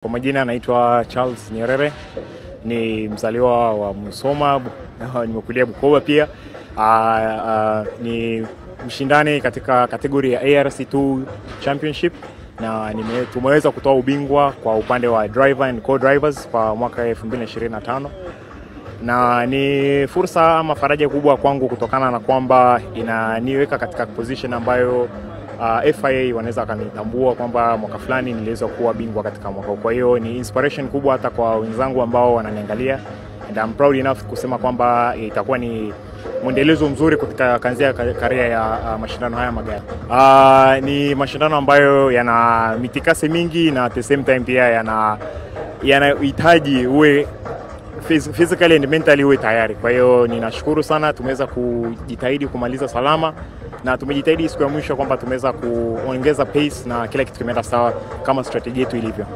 Kwa majina naitwa Charles Nyerere, ni mzaliwa wa Musoma, nimekulia Bukoba pia. Ni mshindani katika kategori ya ARC2 Championship na tumeweza kutoa ubingwa kwa upande wa driver and co-drivers kwa mwaka 2025. Na ni fursa ama faraja kubwa kwangu kutokana na kwamba inaniweka katika position ambayo FIA wanaweza kanitambua kwamba mwaka fulani niliweza kuwa bingwa katika mwaka. Kwa hiyo ni inspiration kubwa hata kwa wenzangu ambao wananiangalia, and I'm proud enough kusema kwamba itakuwa ni mwendelezo mzuri katika kanzia karia ya mashindano haya magari. Ni mashindano ambayo yana mitikasi mingi na at the same time pia yanahitaji uwe physically and mentally uwe tayari. Kwa hiyo ninashukuru sana, tumeweza kujitahidi kumaliza salama na tumejitahidi siku ya mwisho kwamba tumeweza kuongeza pace na kila kitu kimeenda sawa kama strategy yetu ilivyo.